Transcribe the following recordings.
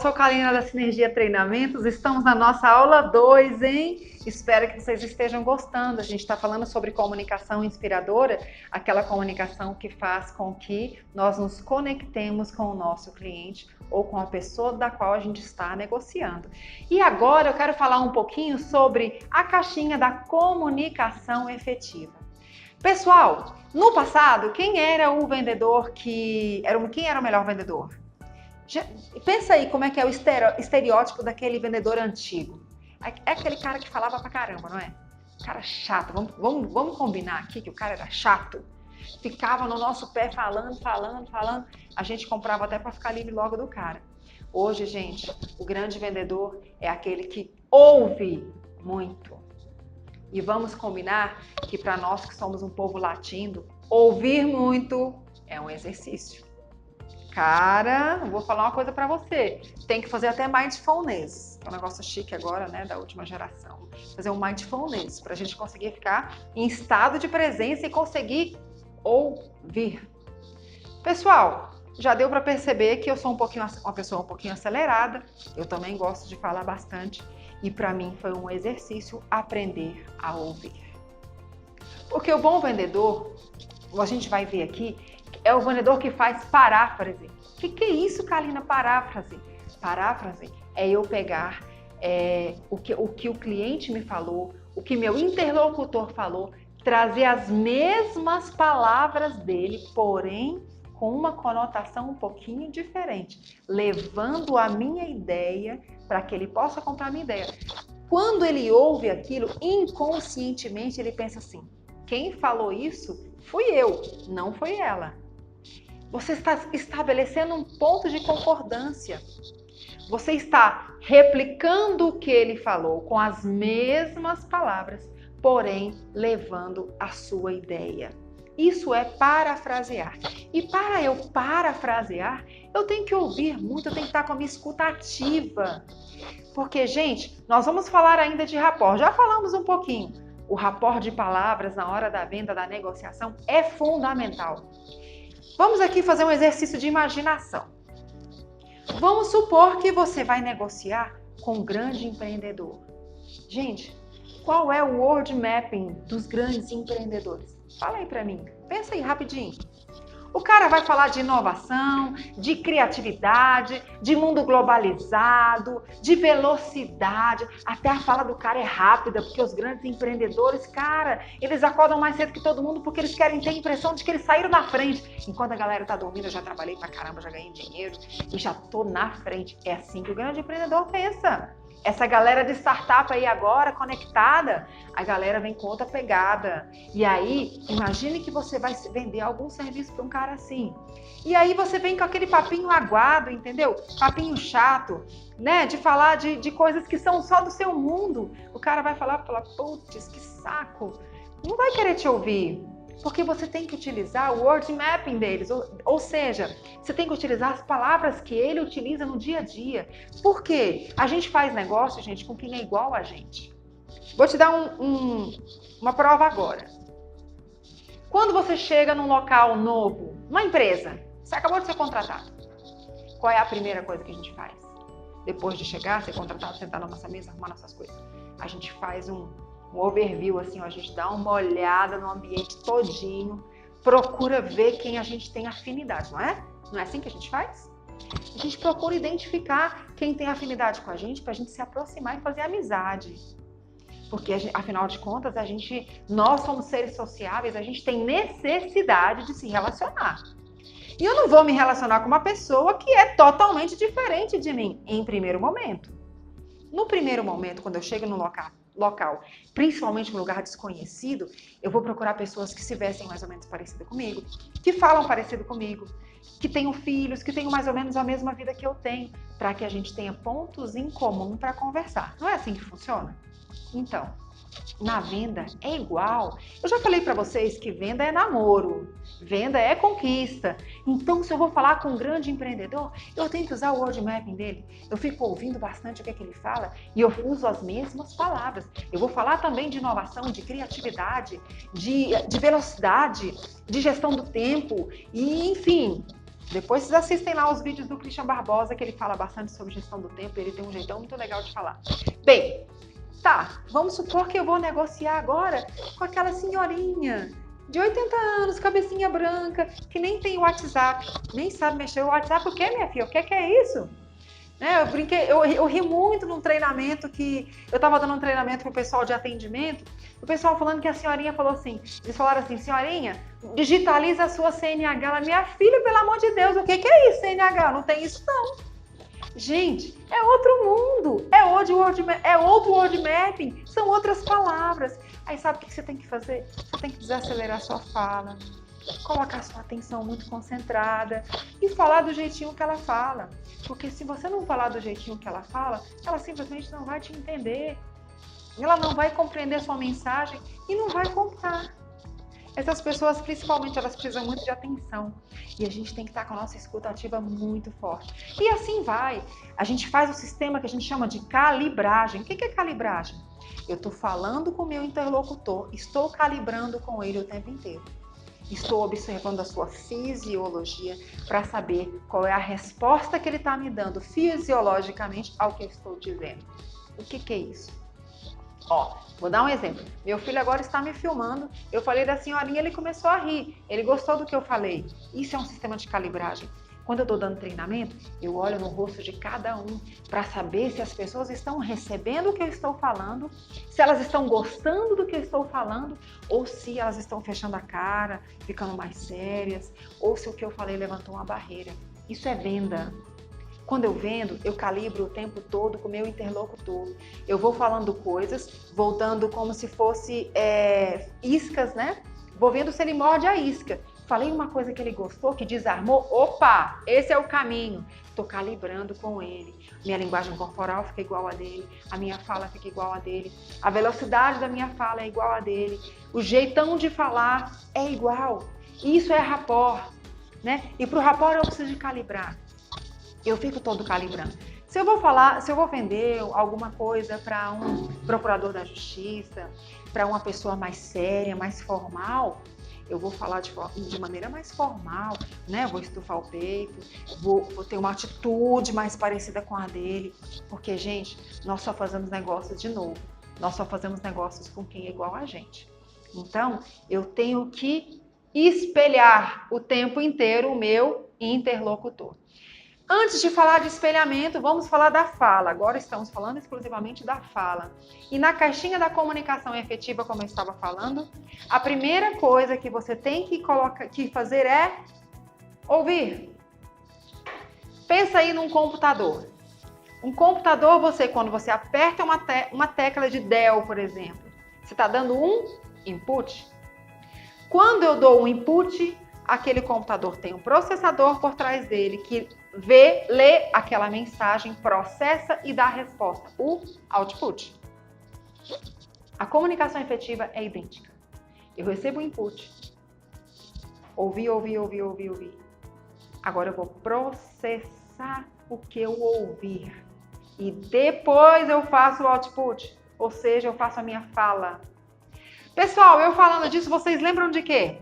sou Kalina da Sinergia Treinamentos, estamos na nossa aula 2, hein? Espero que vocês estejam gostando. A gente está falando sobre comunicação inspiradora, aquela comunicação que faz com que nós nos conectemos com o nosso cliente ou com a pessoa da qual a gente está negociando. E agora eu quero falar um pouquinho sobre a caixinha da comunicação efetiva. Pessoal, no passado, quem era o vendedor quem era o melhor vendedor? Pensa aí como é que é o estereótipo daquele vendedor antigo. É aquele cara que falava pra caramba, não é? Cara chato. Vamos combinar aqui que o cara era chato. Ficava no nosso pé falando. A gente comprava até para ficar livre logo do cara. Hoje, gente, o grande vendedor é aquele que ouve muito. E vamos combinar que para nós que somos um povo latino, ouvir muito é um exercício. Cara, vou falar uma coisa para você. Tem que fazer até mindfulness. É um negócio chique agora, né, da última geração. Fazer um mindfulness para a gente conseguir ficar em estado de presença e conseguir ouvir. Pessoal, já deu para perceber que eu sou uma pessoa um pouquinho acelerada. Eu também gosto de falar bastante. E para mim foi um exercício aprender a ouvir. Porque o bom vendedor, a gente vai ver aqui, é o vendedor que faz paráfrase. O que é isso, Kalina, paráfrase? Paráfrase é eu pegar o que o cliente me falou, o que meu interlocutor falou, trazer as mesmas palavras dele, porém com uma conotação um pouquinho diferente, levando a minha ideia para que ele possa comprar a minha ideia. Quando ele ouve aquilo, inconscientemente ele pensa assim: quem falou isso fui eu, não foi ela. Você está estabelecendo um ponto de concordância. Você está replicando o que ele falou com as mesmas palavras, porém levando a sua ideia. Isso é parafrasear. E para eu parafrasear, eu tenho que ouvir muito, eu tenho que estar com a minha escuta ativa. Porque, gente, nós vamos falar ainda de rapport. Já falamos um pouquinho. O rapport de palavras na hora da venda, da negociação, é fundamental. Vamos aqui fazer um exercício de imaginação. Vamos supor que você vai negociar com um grande empreendedor. Gente, qual é o word mapping dos grandes empreendedores? Fala aí pra mim, pensa aí rapidinho. O cara vai falar de inovação, de criatividade, de mundo globalizado, de velocidade. Até a fala do cara é rápida, porque os grandes empreendedores, cara, eles acordam mais cedo que todo mundo porque eles querem ter a impressão de que eles saíram na frente. Enquanto a galera tá dormindo, eu já trabalhei pra caramba, já ganhei dinheiro e já tô na frente. É assim que o grande empreendedor pensa. Essa galera de startup aí agora, conectada, a galera vem com outra pegada. E aí, imagine que você vai vender algum serviço para um cara assim. E aí você vem com aquele papinho aguado, entendeu? Papinho chato, né? De falar de coisas que são só do seu mundo. O cara vai falar, putz, que saco. Não vai querer te ouvir. Porque você tem que utilizar o word mapping deles, ou seja, você tem que utilizar as palavras que ele utiliza no dia a dia. Por quê? A gente faz negócio, gente, com quem é igual a gente. Vou te dar uma prova agora. Quando você chega num local novo, uma empresa, você acabou de ser contratado. Qual é a primeira coisa que a gente faz? Depois de chegar, ser contratado, sentar na nossa mesa, arrumar nossas coisas. A gente faz um overview, assim, ó, a gente dá uma olhada no ambiente todinho, procura ver quem a gente tem afinidade, não é? Não é assim que a gente faz? A gente procura identificar quem tem afinidade com a gente pra gente se aproximar e fazer amizade. Porque, afinal de contas, nós somos seres sociáveis, a gente tem necessidade de se relacionar. E eu não vou me relacionar com uma pessoa que é totalmente diferente de mim, em primeiro momento. No primeiro momento, quando eu chego no local, principalmente um lugar desconhecido, eu vou procurar pessoas que se vestem mais ou menos parecido comigo, que falam parecido comigo, que tenham filhos, que tenham mais ou menos a mesma vida que eu tenho, para que a gente tenha pontos em comum para conversar. Não é assim que funciona? Então, na venda é igual. Eu já falei para vocês que venda é namoro, venda é conquista. Então, se eu vou falar com um grande empreendedor, eu tenho que usar o word mapping dele. Eu fico ouvindo bastante o que é que ele fala e eu uso as mesmas palavras. Eu vou falar também de inovação, de criatividade, de velocidade, de gestão do tempo e, enfim, Depois vocês assistem lá os vídeos do Christian Barbosa, que ele fala bastante sobre gestão do tempo, ele tem um jeitão muito legal de falar. Bem, tá, vamos supor que eu vou negociar agora com aquela senhorinha de 80 anos, cabecinha branca, que nem tem WhatsApp, nem sabe mexer o WhatsApp. O que, minha filha? O que é isso? Né, eu ri muito num treinamento que eu estava dando um treinamento para o pessoal de atendimento, o pessoal falando que a senhorinha falou assim, eles falaram assim, senhorinha, digitaliza a sua CNH. Ela, minha filha, pelo amor de Deus, o que é isso, CNH? Não tem isso não. Gente, é outro mundo, é outro word mapping, são outras palavras. Aí sabe o que você tem que fazer? Você tem que desacelerar a sua fala, colocar sua atenção muito concentrada e falar do jeitinho que ela fala. Porque se você não falar do jeitinho que ela fala, ela simplesmente não vai te entender. Ela não vai compreender sua mensagem e não vai comprar. Essas pessoas, principalmente, elas precisam muito de atenção. E a gente tem que estar com a nossa escuta ativa muito forte. E assim vai. A gente faz um sistema que a gente chama de calibragem. O que é calibragem? Eu estou falando com o meu interlocutor, estou calibrando com ele o tempo inteiro. Estou observando a sua fisiologia para saber qual é a resposta que ele está me dando fisiologicamente ao que eu estou dizendo. O que é isso? Ó, vou dar um exemplo. Meu filho agora está me filmando. Eu falei da senhorinha, ele começou a rir. Ele gostou do que eu falei. Isso é um sistema de calibragem. Quando eu estou dando treinamento, eu olho no rosto de cada um para saber se as pessoas estão recebendo o que eu estou falando, se elas estão gostando do que eu estou falando, ou se elas estão fechando a cara, ficando mais sérias, ou se o que eu falei levantou uma barreira. Isso é venda. Quando eu vendo, eu calibro o tempo todo com o meu interlocutor. Eu vou falando coisas, vou dando como se fosse iscas, né? Vou vendo se ele morde a isca. Falei uma coisa que ele gostou, que desarmou. Opa, esse é o caminho. Estou calibrando com ele. Minha linguagem corporal fica igual a dele. A minha fala fica igual a dele. A velocidade da minha fala é igual a dele. O jeitão de falar é igual. Isso é rapport, né? E para o rapport eu preciso de calibrar. Eu fico todo calibrando. Se eu vou vender alguma coisa para um procurador da justiça, para uma pessoa mais séria, mais formal, eu vou falar de maneira mais formal, né? Vou estufar o peito, vou ter uma atitude mais parecida com a dele, porque, gente, nós só fazemos negócios de novo. Nós só fazemos negócios com quem é igual a gente. Então, eu tenho que espelhar o tempo inteiro o meu interlocutor. Antes de falar de espelhamento, vamos falar da fala. Agora estamos falando exclusivamente da fala. E na caixinha da comunicação efetiva, como eu estava falando, a primeira coisa que você tem que fazer é ouvir. Pensa aí num computador. Um computador, quando você aperta uma tecla de Dell, por exemplo, você está dando um input. Quando eu dou um input, aquele computador tem um processador por trás dele que lê aquela mensagem, processa e dá a resposta, o output. A comunicação efetiva é idêntica. Eu recebo o input, ouvi. Agora eu vou processar o que eu ouvir e depois eu faço o output, ou seja, eu faço a minha fala. Pessoal, eu falando disso, vocês lembram de quê?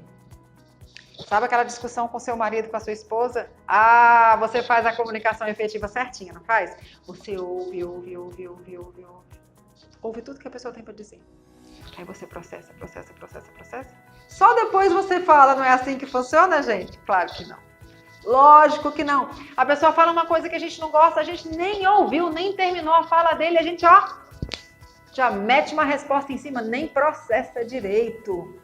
Sabe aquela discussão com seu marido, com a sua esposa? Ah, você faz a comunicação efetiva certinha, não faz? Você ouve. Ouve tudo que a pessoa tem para dizer. Aí você processa. Só depois você fala, não é assim que funciona, gente? Claro que não. Lógico que não. A pessoa fala uma coisa que a gente não gosta, a gente nem ouviu, nem terminou a fala dele, a gente, já mete uma resposta em cima, nem processa direito.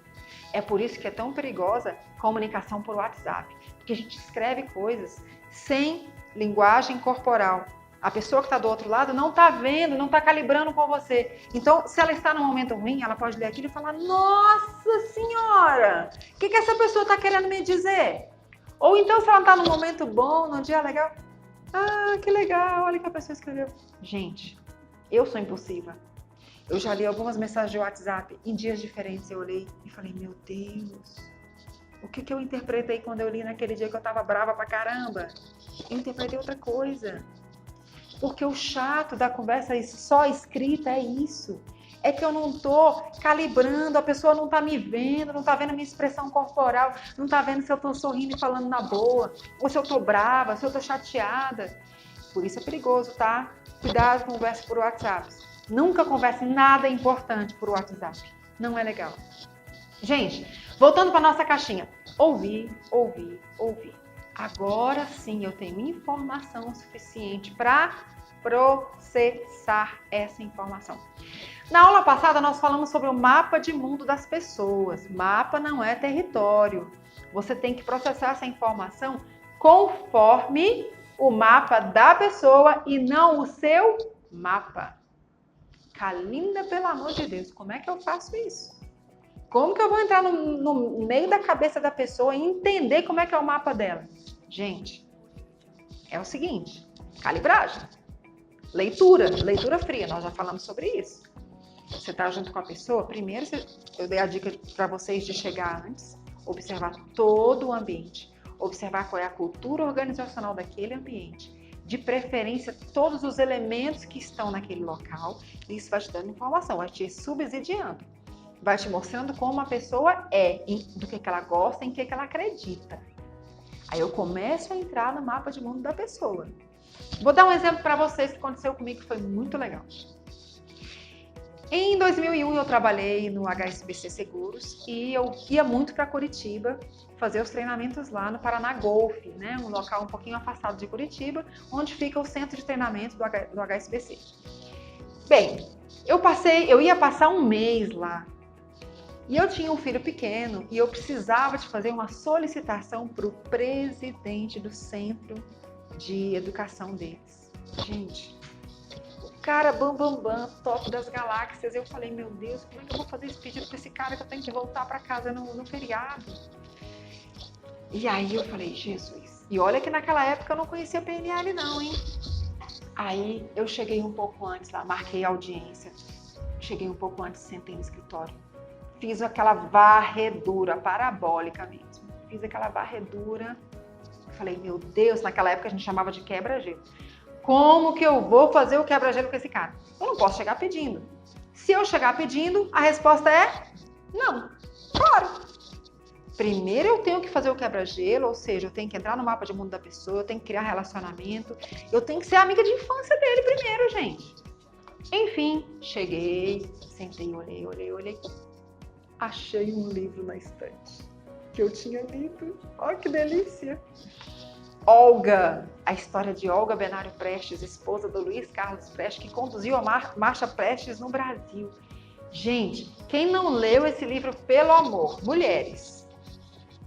É por isso que é tão perigosa comunicação por WhatsApp, porque a gente escreve coisas sem linguagem corporal. A pessoa que está do outro lado não está vendo, não está calibrando com você. Então, se ela está num momento ruim, ela pode ler aquilo e falar, nossa senhora, o que essa pessoa está querendo me dizer? Ou então, se ela está num momento bom, num dia legal, que legal, olha o que a pessoa escreveu. Gente, eu sou impulsiva. Eu já li algumas mensagens de WhatsApp em dias diferentes. Eu olhei e falei, meu Deus, o que eu interpretei quando eu li naquele dia que eu tava brava pra caramba? Eu interpretei outra coisa. Porque o chato da conversa só escrita é isso. É que eu não tô calibrando, a pessoa não tá me vendo, não tá vendo a minha expressão corporal, não tá vendo se eu tô sorrindo e falando na boa, ou se eu tô brava, se eu tô chateada. Por isso é perigoso, tá? Cuidado, converse por WhatsApp. Nunca converse nada importante por WhatsApp. Não é legal. Gente, voltando para nossa caixinha. Ouvir, ouvir, ouvir. Agora sim eu tenho informação suficiente para processar essa informação. Na aula passada nós falamos sobre o mapa de mundo das pessoas. Mapa não é território. Você tem que processar essa informação conforme o mapa da pessoa e não o seu mapa. Kalinda, pelo amor de Deus, como é que eu faço isso? Como que eu vou entrar no meio da cabeça da pessoa e entender como é que é o mapa dela? Gente, é o seguinte, calibragem, leitura fria, nós já falamos sobre isso. Você está junto com a pessoa, primeiro eu dei a dica para vocês de chegar antes, observar todo o ambiente, observar qual é a cultura organizacional daquele ambiente, de preferência todos os elementos que estão naquele local, e isso vai te dando informação, vai te subsidiando, vai te mostrando como a pessoa é, do que ela gosta, em que ela acredita. Aí eu começo a entrar no mapa de mundo da pessoa. Vou dar um exemplo para vocês que aconteceu comigo que foi muito legal. Em 2001 eu trabalhei no HSBC Seguros e eu ia muito para Curitiba fazer os treinamentos lá no Paraná Golf, né? Um local um pouquinho afastado de Curitiba, onde fica o centro de treinamento do HSBC. Bem, eu ia passar um mês lá e eu tinha um filho pequeno e eu precisava de fazer uma solicitação para o presidente do centro de educação deles. Gente, cara, top das galáxias. Eu falei, meu Deus, como é que eu vou fazer esse pedido para esse cara que eu tenho que voltar para casa no feriado? E aí eu falei, Jesus. E olha que naquela época eu não conhecia PNL não, hein? Aí eu cheguei um pouco antes lá, marquei a audiência. Cheguei um pouco antes, sentei no escritório. Fiz aquela varredura parabólica mesmo. Fiz aquela varredura. Falei, meu Deus, naquela época a gente chamava de quebra-gelo. Como que eu vou fazer o quebra-gelo com esse cara? Eu não posso chegar pedindo. Se eu chegar pedindo, a resposta é não. Claro. Primeiro eu tenho que fazer o quebra-gelo, ou seja, eu tenho que entrar no mapa de mundo da pessoa, eu tenho que criar relacionamento, eu tenho que ser amiga de infância dele primeiro, gente. Enfim, cheguei, sentei, olhei. Achei um livro na estante que eu tinha lido. Olha que delícia. Olga, a história de Olga Benário Prestes, esposa do Luiz Carlos Prestes, que conduziu a Marcha Prestes no Brasil. Gente, quem não leu esse livro, pelo amor, mulheres.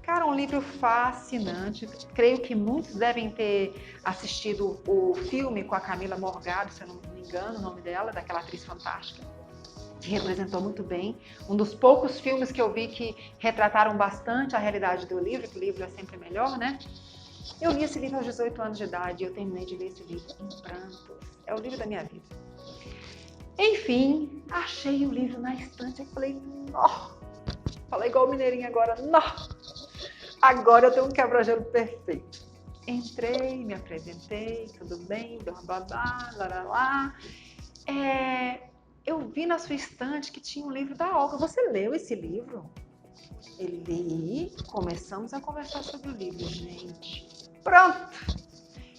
Cara, um livro fascinante. Creio que muitos devem ter assistido o filme com a Camila Morgado, se eu não me engano o nome dela, daquela atriz fantástica, que representou muito bem. Um dos poucos filmes que eu vi que retrataram bastante a realidade do livro, que o livro é sempre melhor, né? Eu li esse livro aos 18 anos de idade e eu terminei de ler esse livro em prantos. É o livro da minha vida. Enfim, achei o livro na estante e falei, nó! Falei igual o mineirinho agora, nó! Agora eu tenho um quebra-gelo perfeito. Entrei, me apresentei, tudo bem, blá, lá. Eu vi na sua estante que tinha um livro da Olga. Você leu esse livro? Eu li, começamos a conversar sobre o livro, gente. Pronto!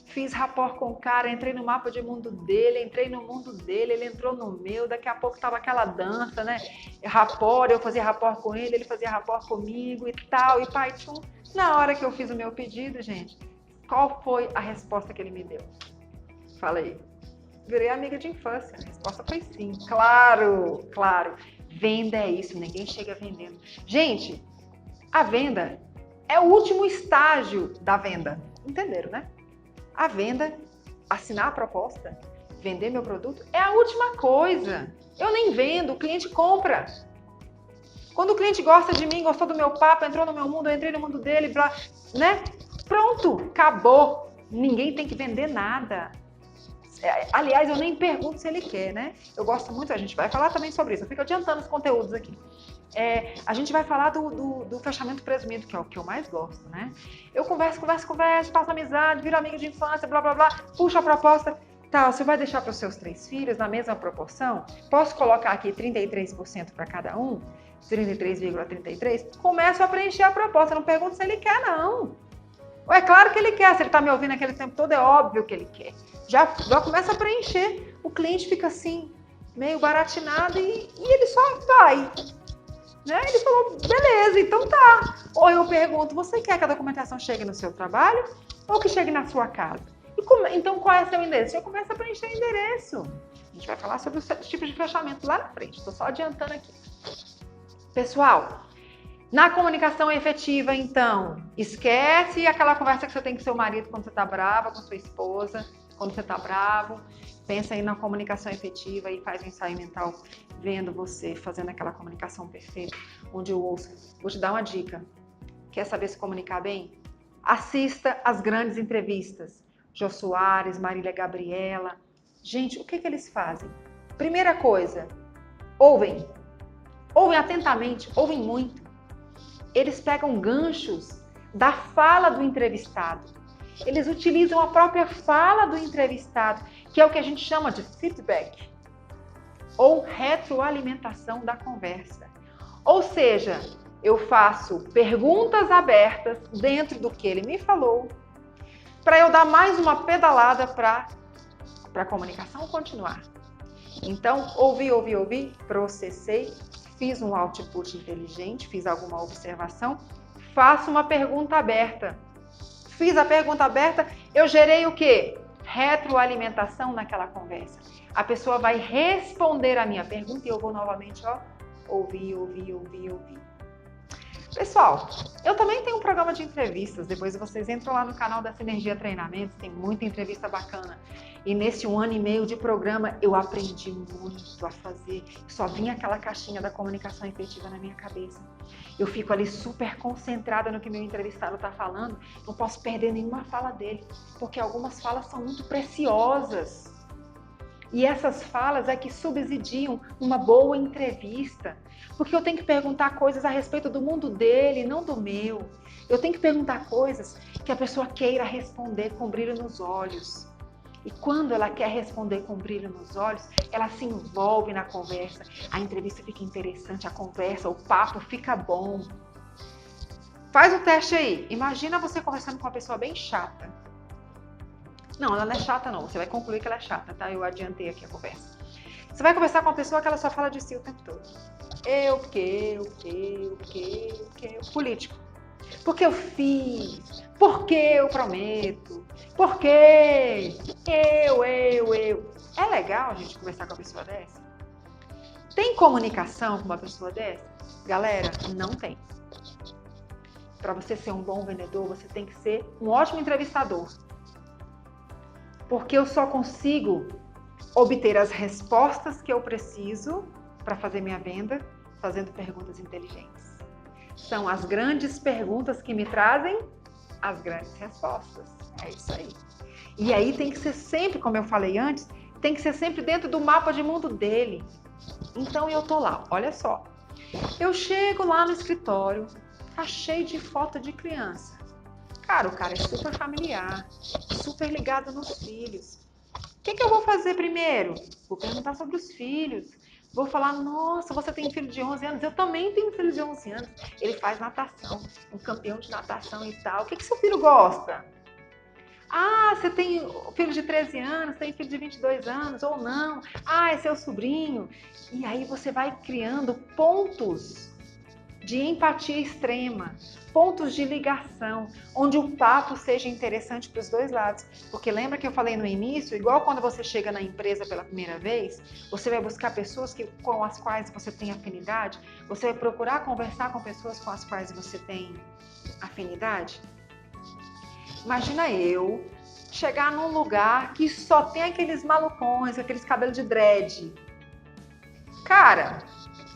Fiz rapport com o cara, entrei no mapa de mundo dele, entrei no mundo dele, ele entrou no meu, daqui a pouco tava aquela dança, né? Rapport, eu fazia rapport com ele fazia rapport comigo e tal, e pai, tchum. Na hora que eu fiz o meu pedido, gente, qual foi a resposta que ele me deu? Falei, virei amiga de infância. A resposta foi sim. Claro. Venda é isso, ninguém chega vendendo. Gente, a venda é o último estágio da venda. Entenderam, né? A venda, assinar a proposta, vender meu produto, é a última coisa. Eu nem vendo, o cliente compra. Quando o cliente gosta de mim, gostou do meu papo, entrou no meu mundo, eu entrei no mundo dele, blá, né? Pronto, acabou. Ninguém tem que vender nada. Aliás, eu nem pergunto se ele quer, né? Eu gosto muito, a gente vai falar também sobre isso. Eu fico adiantando os conteúdos aqui. A gente vai falar do fechamento presumido, que é o que eu mais gosto, né? Eu converso, faço amizade, viro amigo de infância, blá, blá, blá, puxo a proposta. Tá, você vai deixar para os seus 3 filhos na mesma proporção? Posso colocar aqui 33% para cada um? 33,33? Começa a preencher a proposta, não pergunta se ele quer, não. É claro que ele quer, se ele está me ouvindo aquele tempo todo, é óbvio que ele quer. Já começa a preencher. O cliente fica assim, meio baratinado e ele só vai. Né? Ele falou, beleza, então tá. Ou eu pergunto, você quer que a documentação chegue no seu trabalho ou que chegue na sua casa? Então qual é o seu endereço? Eu começo a preencher o endereço. A gente vai falar sobre os tipos de fechamento lá na frente. Estou só adiantando aqui. Pessoal, na comunicação efetiva, então, esquece aquela conversa que você tem com seu marido quando você está brava, com sua esposa, quando você está bravo. Pensa aí na comunicação efetiva e faz um ensaio mental vendo você fazendo aquela comunicação perfeita, onde eu ouço. Vou te dar uma dica. Quer saber se comunicar bem? Assista às grandes entrevistas. Jô Soares, Marília Gabriela. Gente, o que eles fazem? Primeira coisa, ouvem. Ouvem atentamente, ouvem muito. Eles pegam ganchos da fala do entrevistado. Eles utilizam a própria fala do entrevistado, que é o que a gente chama de feedback, ou retroalimentação da conversa. Ou seja, eu faço perguntas abertas dentro do que ele me falou, para eu dar mais uma pedalada para a comunicação continuar. Então, ouvi, processei, fiz um output inteligente, fiz alguma observação, faço uma pergunta aberta. Fiz a pergunta aberta, eu gerei o quê? Retroalimentação naquela conversa. A pessoa vai responder a minha pergunta e eu vou novamente, ouvir. Pessoal, eu também tenho um programa de entrevistas, depois vocês entram lá no canal da Sinergia Treinamentos, tem muita entrevista bacana. E nesse 1 ano e meio de programa, eu aprendi muito a fazer. Só vinha aquela caixinha da comunicação efetiva na minha cabeça. Eu fico ali super concentrada no que meu entrevistado está falando, não posso perder nenhuma fala dele, porque algumas falas são muito preciosas. E essas falas é que subsidiam uma boa entrevista, porque eu tenho que perguntar coisas a respeito do mundo dele, não do meu. Eu tenho que perguntar coisas que a pessoa queira responder com brilho nos olhos. E quando ela quer responder com brilho nos olhos, ela se envolve na conversa, a entrevista fica interessante, a conversa, o papo fica bom. Faz o teste aí. Imagina você conversando com uma pessoa bem chata. Não, ela não é chata não, você vai concluir que ela é chata, tá? Eu adiantei aqui a conversa. Você vai conversar com uma pessoa que ela só fala de si o tempo todo. Político. Porque eu fiz, porque eu prometo, porque eu. É legal a gente conversar com uma pessoa dessa? Tem comunicação com uma pessoa dessa? Galera, não tem. Para você ser um bom vendedor, você tem que ser um ótimo entrevistador. Porque eu só consigo obter as respostas que eu preciso para fazer minha venda fazendo perguntas inteligentes. São as grandes perguntas que me trazem as grandes respostas. É isso aí. E aí tem que ser sempre, como eu falei antes, tem que ser sempre dentro do mapa de mundo dele. Então eu tô lá, olha só. Eu chego lá no escritório, tá cheio de foto de criança. Cara, o cara é super familiar, super ligado nos filhos. O que eu vou fazer primeiro? Vou perguntar sobre os filhos. Vou falar, nossa, você tem um filho de 11 anos? Eu também tenho um filho de 11 anos. Ele faz natação, um campeão de natação e tal. O que seu filho gosta? Ah, você tem um filho de 13 anos, tem filho de 22 anos ou não? Ah, é seu sobrinho. E aí você vai criando pontos de empatia extrema, pontos de ligação, onde o papo seja interessante para os dois lados. Porque lembra que eu falei no início, igual quando você chega na empresa pela primeira vez, você vai buscar pessoas com as quais você tem afinidade, você vai procurar conversar com pessoas com as quais você tem afinidade. Imagina eu chegar num lugar que só tem aqueles malucões, aqueles cabelos de dread. Cara,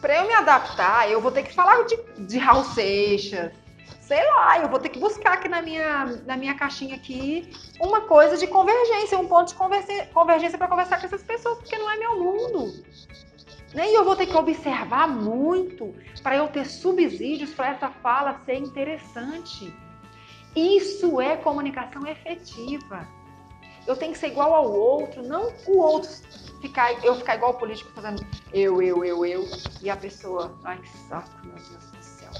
para eu me adaptar, eu vou ter que falar de Raul Seixas, sei lá, eu vou ter que buscar aqui na minha caixinha aqui uma coisa de convergência, um ponto de convergência para conversar com essas pessoas, porque não é meu mundo. E eu vou ter que observar muito para eu ter subsídios para essa fala ser interessante. Isso é comunicação efetiva. Eu tenho que ser igual ao outro, não o outro eu ficar igual o político fazendo eu, e a pessoa, ai que saco, meu Deus do céu.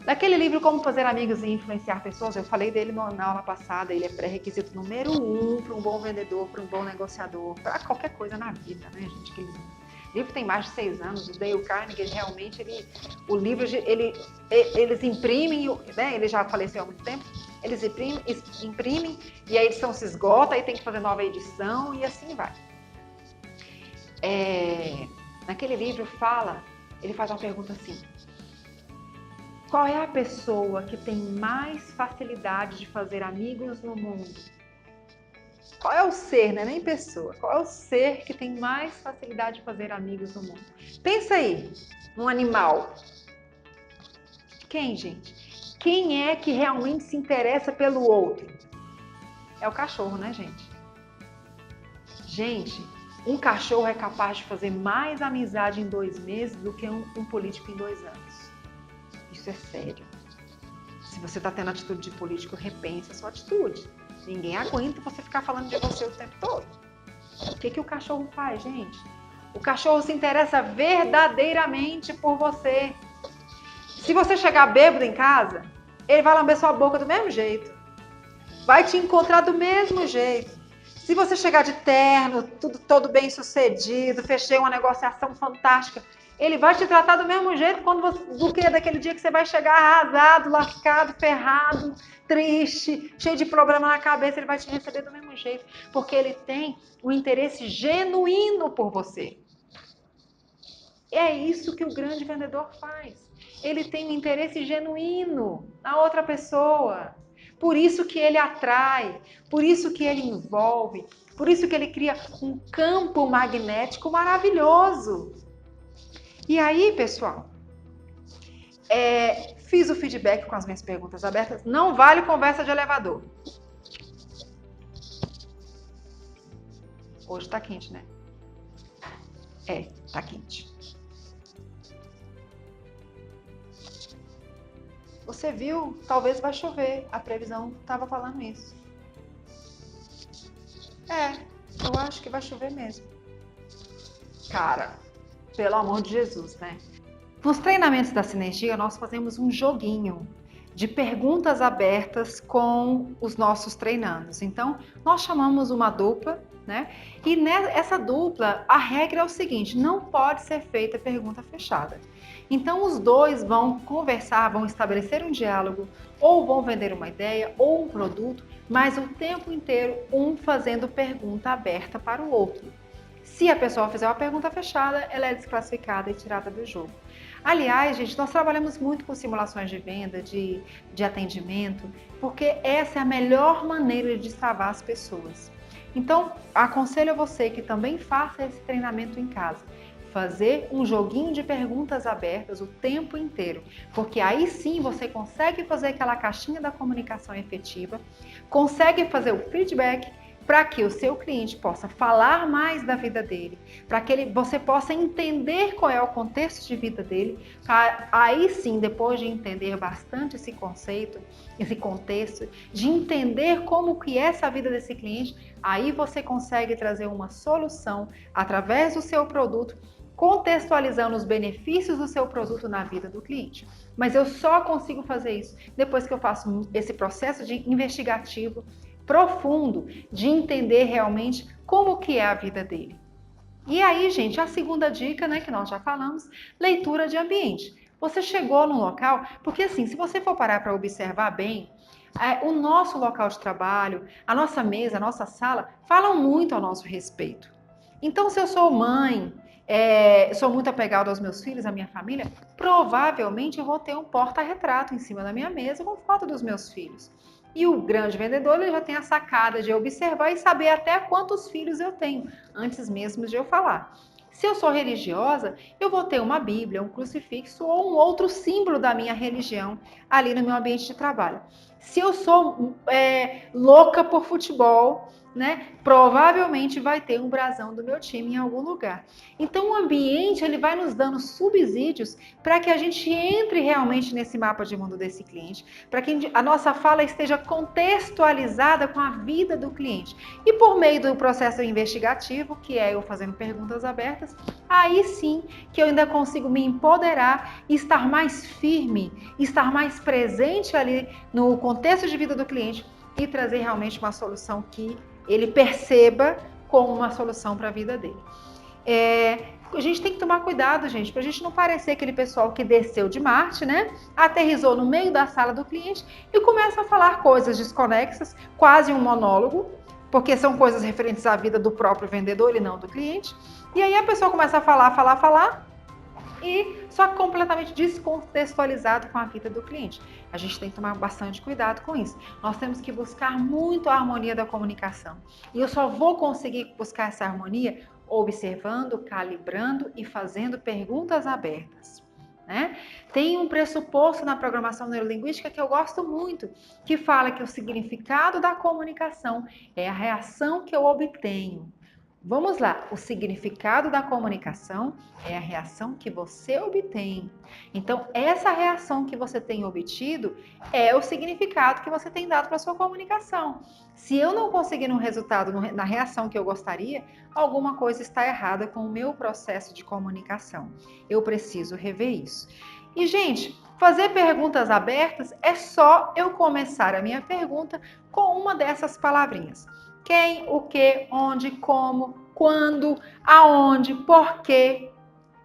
Naquele livro Como Fazer Amigos e Influenciar Pessoas, eu falei dele na aula passada, ele é pré-requisito número 1 para um bom vendedor, para um bom negociador, para qualquer coisa na vida, né, gente? O livro tem mais de 6 anos, o Dale Carnegie, realmente, o livro, eles imprimem, né, ele já faleceu há muito tempo, eles imprimem e a edição se esgota, aí tem que fazer nova edição e assim vai. Naquele livro ele faz uma pergunta assim: qual é a pessoa que tem mais facilidade de fazer amigos no mundo? Qual é o ser, né? Nem pessoa. Qual é o ser que tem mais facilidade de fazer amigos no mundo? Pensa aí, num animal. Quem, gente? Quem é que realmente se interessa pelo outro? É o cachorro, né, gente? Gente, um cachorro é capaz de fazer mais amizade em 2 meses do que um político em 2 anos. Isso é sério. Se você está tendo atitude de político, repense a sua atitude. Ninguém aguenta você ficar falando de você o tempo todo. O que o cachorro faz, gente? O cachorro se interessa verdadeiramente por você. Se você chegar bêbado em casa, ele vai lamber sua boca do mesmo jeito. Vai te encontrar do mesmo jeito. Se você chegar de terno, tudo todo bem sucedido, fechei uma negociação fantástica, ele vai te tratar do mesmo jeito do que daquele dia que você vai chegar arrasado, lascado, ferrado, triste, cheio de problema na cabeça, ele vai te receber do mesmo jeito, porque ele tem um interesse genuíno por você. É isso que o grande vendedor faz. Ele tem um interesse genuíno na outra pessoa. Por isso que ele atrai, por isso que ele envolve, por isso que ele cria um campo magnético maravilhoso. E aí, pessoal, fiz o feedback com as minhas perguntas abertas. Não vale conversa de elevador. Hoje tá quente, né? Tá quente. Você viu? Talvez vai chover. A previsão estava falando isso. Eu acho que vai chover mesmo. Cara, pelo amor de Jesus, né? Nos treinamentos da Sinergia, nós fazemos um joguinho de perguntas abertas com os nossos treinandos. Então, nós chamamos uma dupla, né? E nessa dupla, a regra é o seguinte: não pode ser feita pergunta fechada. Então, os dois vão conversar, vão estabelecer um diálogo, ou vão vender uma ideia, ou um produto, mas o tempo inteiro um fazendo pergunta aberta para o outro. Se a pessoa fizer uma pergunta fechada, ela é desclassificada e tirada do jogo. Aliás, gente, nós trabalhamos muito com simulações de venda, de atendimento, porque essa é a melhor maneira de destravar as pessoas. Então, aconselho a você que também faça esse treinamento em casa. Fazer um joguinho de perguntas abertas o tempo inteiro, porque aí sim você consegue fazer aquela caixinha da comunicação efetiva, consegue fazer o feedback para que o seu cliente possa falar mais da vida dele, para que você possa entender qual é o contexto de vida dele, aí sim, depois de entender bastante esse conceito, esse contexto, de entender como que é essa vida desse cliente, aí você consegue trazer uma solução através do seu produto, contextualizando os benefícios do seu produto na vida do cliente. Mas eu só consigo fazer isso depois que eu faço esse processo de investigativo profundo, de entender realmente como que é a vida dele. E aí, gente, a segunda dica, né, que nós já falamos, leitura de ambiente. Você chegou no local, porque assim, se você for parar para observar bem, o nosso local de trabalho, a nossa mesa, a nossa sala, falam muito ao nosso respeito. Então, se eu sou mãe, sou muito apegada aos meus filhos, à minha família, provavelmente eu vou ter um porta-retrato em cima da minha mesa com foto dos meus filhos. E o grande vendedor ele já tem a sacada de observar e saber até quantos filhos eu tenho, antes mesmo de eu falar. Se eu sou religiosa, eu vou ter uma Bíblia, um crucifixo ou um outro símbolo da minha religião ali no meu ambiente de trabalho. Se eu sou louca por futebol, né, provavelmente vai ter um brasão do meu time em algum lugar. Então o ambiente ele vai nos dando subsídios para que a gente entre realmente nesse mapa de mundo desse cliente, para que a nossa fala esteja contextualizada com a vida do cliente. E por meio do processo investigativo, que é eu fazendo perguntas abertas, aí sim que eu ainda consigo me empoderar e estar mais firme, estar mais presente ali no contexto de vida do cliente e trazer realmente uma solução que ele perceba como uma solução para a vida dele. A gente tem que tomar cuidado, gente, para a gente não parecer aquele pessoal que desceu de Marte, né? Aterrissou no meio da sala do cliente e começa a falar coisas desconexas, quase um monólogo, porque são coisas referentes à vida do próprio vendedor e não do cliente. E aí a pessoa começa a falar, e só completamente descontextualizado com a vida do cliente. A gente tem que tomar bastante cuidado com isso. Nós temos que buscar muito a harmonia da comunicação. E eu só vou conseguir buscar essa harmonia observando, calibrando e fazendo perguntas abertas. Né? Tem um pressuposto na programação neurolinguística que eu gosto muito, que fala que o significado da comunicação é a reação que eu obtenho. Vamos lá, o significado da comunicação é a reação que você obtém. Então, essa reação que você tem obtido é o significado que você tem dado para a sua comunicação. Se eu não conseguir um resultado na reação que eu gostaria, alguma coisa está errada com o meu processo de comunicação. Eu preciso rever isso. E, gente, fazer perguntas abertas é só eu começar a minha pergunta com uma dessas palavrinhas. Quem, o que, onde, como, quando, aonde, porquê.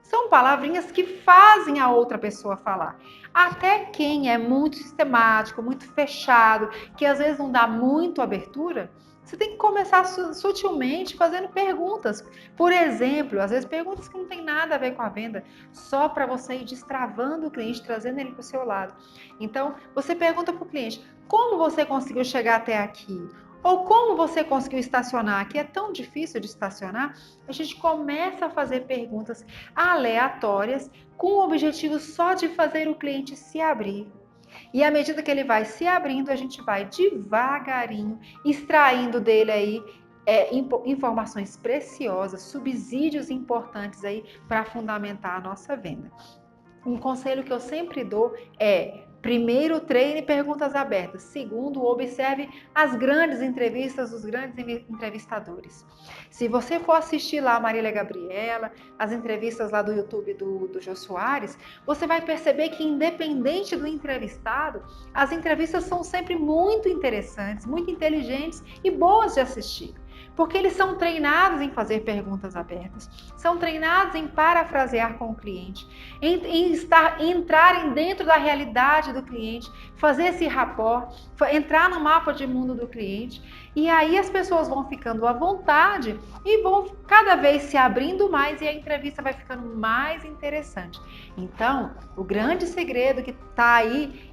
São palavrinhas que fazem a outra pessoa falar. Até quem é muito sistemático, muito fechado, que às vezes não dá muito abertura, você tem que começar sutilmente fazendo perguntas. Por exemplo, às vezes perguntas que não tem nada a ver com a venda, só para você ir destravando o cliente, trazendo ele para o seu lado. Então, você pergunta para o cliente, como você conseguiu chegar até aqui? Ou como você conseguiu estacionar aqui? É tão difícil de estacionar. A gente começa a fazer perguntas aleatórias com o objetivo só de fazer o cliente se abrir. E à medida que ele vai se abrindo, a gente vai devagarinho extraindo dele aí informações preciosas, subsídios importantes aí para fundamentar a nossa venda. Um conselho que eu sempre dou é: primeiro, treine perguntas abertas. Segundo, observe as grandes entrevistas dos grandes entrevistadores. Se você for assistir lá a Marília Gabriela, as entrevistas lá do YouTube do Jô Soares, você vai perceber que, independente do entrevistado, as entrevistas são sempre muito interessantes, muito inteligentes e boas de assistir. Porque eles são treinados em fazer perguntas abertas, são treinados em parafrasear com o cliente, entrarem dentro da realidade do cliente, fazer esse rapport, entrar no mapa de mundo do cliente, e aí as pessoas vão ficando à vontade e vão cada vez se abrindo mais e a entrevista vai ficando mais interessante. Então, o grande segredo que está aí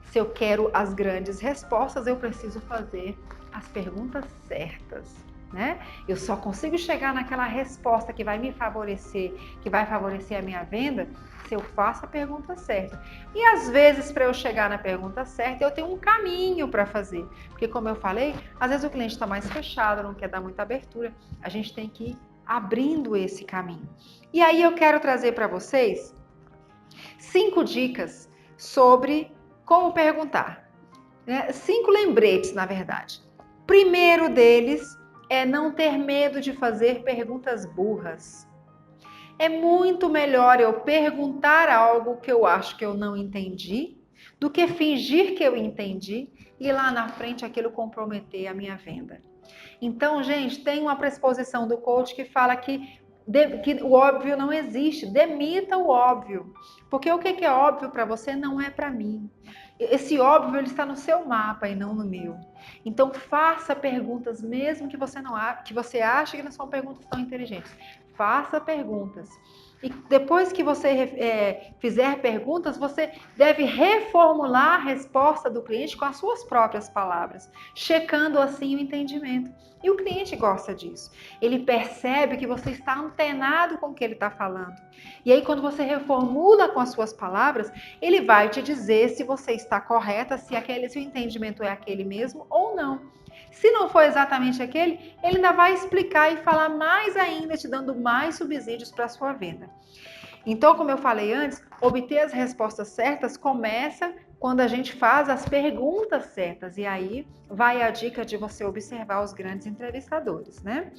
se eu quero as grandes respostas, eu preciso fazer as perguntas certas. Né? Eu só consigo chegar naquela resposta que vai me favorecer, que vai favorecer a minha venda, se eu faço a pergunta certa. E às vezes, para eu chegar na pergunta certa, eu tenho um caminho para fazer. Porque, como eu falei, às vezes o cliente está mais fechado, não quer dar muita abertura. A gente tem que ir abrindo esse caminho. E aí eu quero trazer para vocês 5 dicas sobre como perguntar. 5 lembretes, na verdade. Primeiro deles é não ter medo de fazer perguntas burras. É muito melhor eu perguntar algo que eu acho que eu não entendi, do que fingir que eu entendi e lá na frente aquilo comprometer a minha venda. Então, gente, tem uma pressuposição do coach que fala que o óbvio não existe. Demita o óbvio. Porque o que é óbvio para você não é para mim. Esse óbvio ele está no seu mapa e não no meu. Então faça perguntas, mesmo que você ache que não são perguntas tão inteligentes. Faça perguntas. E depois que você fizer perguntas, você deve reformular a resposta do cliente com as suas próprias palavras, checando assim o entendimento. E o cliente gosta disso. Ele percebe que você está antenado com o que ele está falando. E aí, quando você reformula com as suas palavras, ele vai te dizer se você está correta, se o entendimento é aquele mesmo ou não. Se não for exatamente aquele, ele ainda vai explicar e falar mais ainda, te dando mais subsídios para a sua venda. Então, como eu falei antes, obter as respostas certas começa quando a gente faz as perguntas certas. E aí vai a dica de você observar os grandes entrevistadores, né?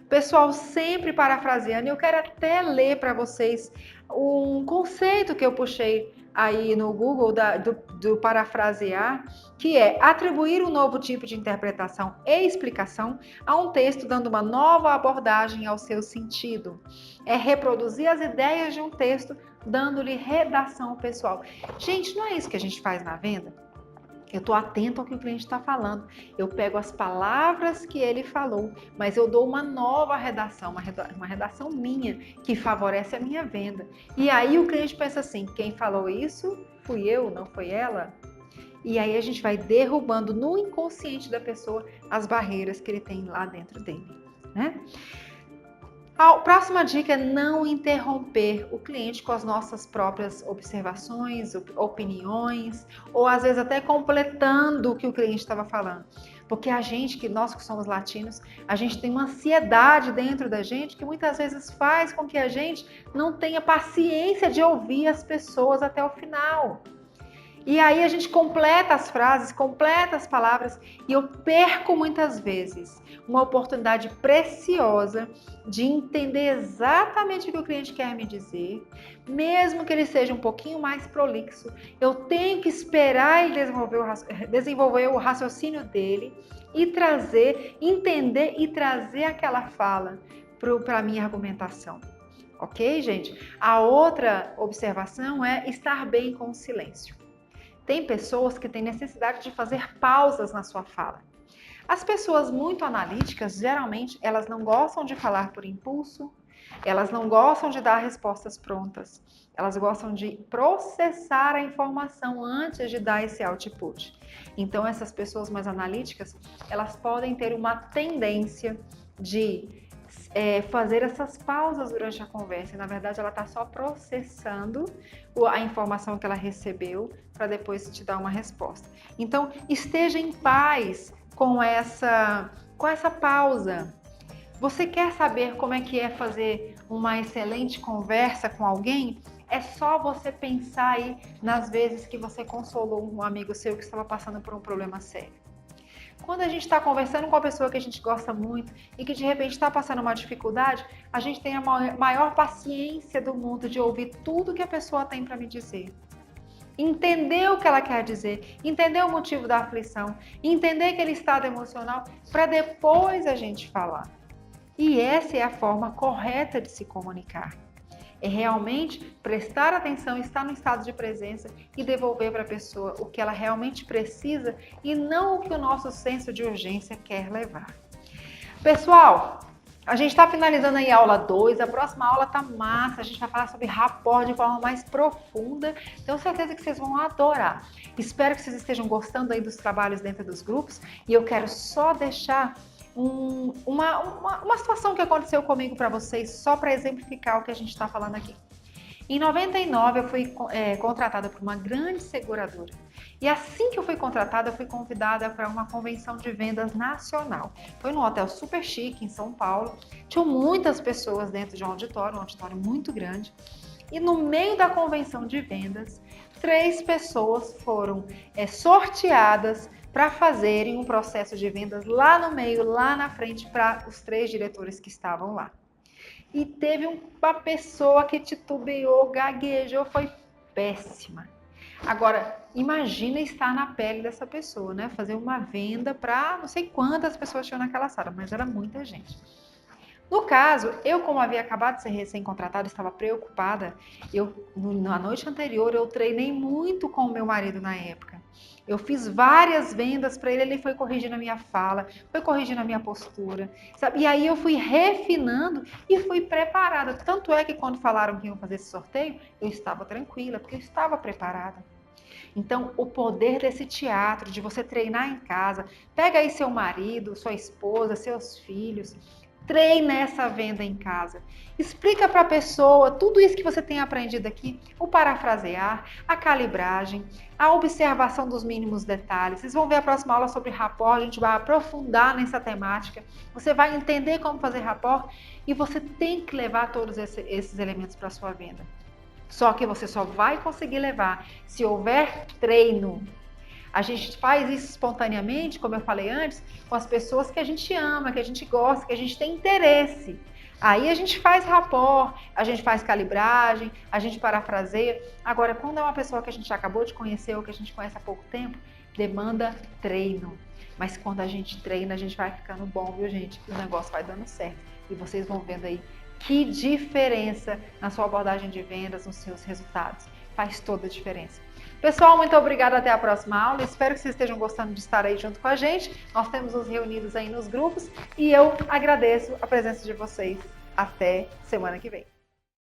Pessoal, sempre parafraseando, eu quero até ler para vocês um conceito que eu puxei aí no Google do parafrasear, que é atribuir um novo tipo de interpretação e explicação a um texto, dando uma nova abordagem ao seu sentido. É reproduzir as ideias de um texto, dando-lhe redação pessoal. Gente, não é isso que a gente faz na venda? Eu estou atento ao que o cliente está falando. Eu pego as palavras que ele falou, mas eu dou uma nova redação, uma redação minha, que favorece a minha venda. E aí o cliente pensa assim, quem falou isso fui eu, não foi ela? E aí a gente vai derrubando no inconsciente da pessoa as barreiras que ele tem lá dentro dele, né? A próxima dica é não interromper o cliente com as nossas próprias observações, opiniões, ou às vezes até completando o que o cliente estava falando. Porque nós que somos latinos, a gente tem uma ansiedade dentro da gente que muitas vezes faz com que a gente não tenha paciência de ouvir as pessoas até o final. E aí a gente completa as frases, completa as palavras e eu perco muitas vezes uma oportunidade preciosa de entender exatamente o que o cliente quer me dizer, mesmo que ele seja um pouquinho mais prolixo. Eu tenho que esperar ele desenvolver o raciocínio dele e entender e trazer aquela fala para a minha argumentação. Ok, gente? A outra observação é estar bem com o silêncio. Tem pessoas que têm necessidade de fazer pausas na sua fala. As pessoas muito analíticas, geralmente, elas não gostam de falar por impulso, elas não gostam de dar respostas prontas, elas gostam de processar a informação antes de dar esse output. Então, essas pessoas mais analíticas, elas podem ter uma tendência de fazer essas pausas durante a conversa. Na verdade, ela está só processando a informação que ela recebeu para depois te dar uma resposta. Então, esteja em paz com essa pausa. Você quer saber como é que é fazer uma excelente conversa com alguém? É só você pensar aí nas vezes que você consolou um amigo seu que estava passando por um problema sério. Quando a gente está conversando com uma pessoa que a gente gosta muito e que de repente está passando uma dificuldade, a gente tem a maior paciência do mundo de ouvir tudo que a pessoa tem para me dizer. Entender o que ela quer dizer, entender o motivo da aflição, entender aquele estado emocional para depois a gente falar. E essa é a forma correta de se comunicar. É realmente prestar atenção, estar no estado de presença e devolver para a pessoa o que ela realmente precisa e não o que o nosso senso de urgência quer levar. Pessoal, a gente está finalizando aí a aula 2, a próxima aula tá massa, a gente vai falar sobre rapport de forma mais profunda, tenho certeza que vocês vão adorar. Espero que vocês estejam gostando aí dos trabalhos dentro dos grupos e eu quero só deixar uma situação que aconteceu comigo para vocês, só para exemplificar o que a gente está falando aqui. Em 99, eu fui contratada por uma grande seguradora. E assim que eu fui contratada, eu fui convidada para uma convenção de vendas nacional. Foi num hotel super chique, em São Paulo. Tinham muitas pessoas dentro de um auditório muito grande. E no meio da convenção de vendas, 3 pessoas foram sorteadas para fazerem um processo de vendas lá no meio, lá na frente, para os 3 diretores que estavam lá. E teve uma pessoa que titubeou, gaguejou, foi péssima. Agora, imagina estar na pele dessa pessoa, né? Fazer uma venda para não sei quantas pessoas tinham naquela sala, mas era muita gente. No caso, eu como havia acabado de ser recém-contratada, estava preocupada. Na noite anterior, eu treinei muito com o meu marido na época. Eu fiz várias vendas para ele, ele foi corrigindo a minha fala, foi corrigindo a minha postura, sabe? E aí eu fui refinando e fui preparada. Tanto é que quando falaram que iam fazer esse sorteio, eu estava tranquila, porque eu estava preparada. Então, o poder desse teatro, de você treinar em casa, pega aí seu marido, sua esposa, seus filhos, Treina essa venda em casa. Explica para a pessoa tudo isso que você tem aprendido aqui, o parafrasear, a calibragem, a observação dos mínimos detalhes. Vocês vão ver a próxima aula sobre rapport, a gente vai aprofundar nessa temática. Você vai entender como fazer rapport e você tem que levar todos esses elementos para a sua venda. Só que você só vai conseguir levar se houver treino. A gente faz isso espontaneamente, como eu falei antes, com as pessoas que a gente ama, que a gente gosta, que a gente tem interesse. Aí a gente faz rapport, a gente faz calibragem, a gente parafraseia. Agora, quando é uma pessoa que a gente acabou de conhecer ou que a gente conhece há pouco tempo, demanda treino. Mas quando a gente treina, a gente vai ficando bom, viu, gente? O negócio vai dando certo. E vocês vão vendo aí que diferença na sua abordagem de vendas, nos seus resultados. Faz toda a diferença. Pessoal, muito obrigada, até a próxima aula. Espero que vocês estejam gostando de estar aí junto com a gente. Nós temos nos reunidos aí nos grupos e eu agradeço a presença de vocês. Até semana que vem.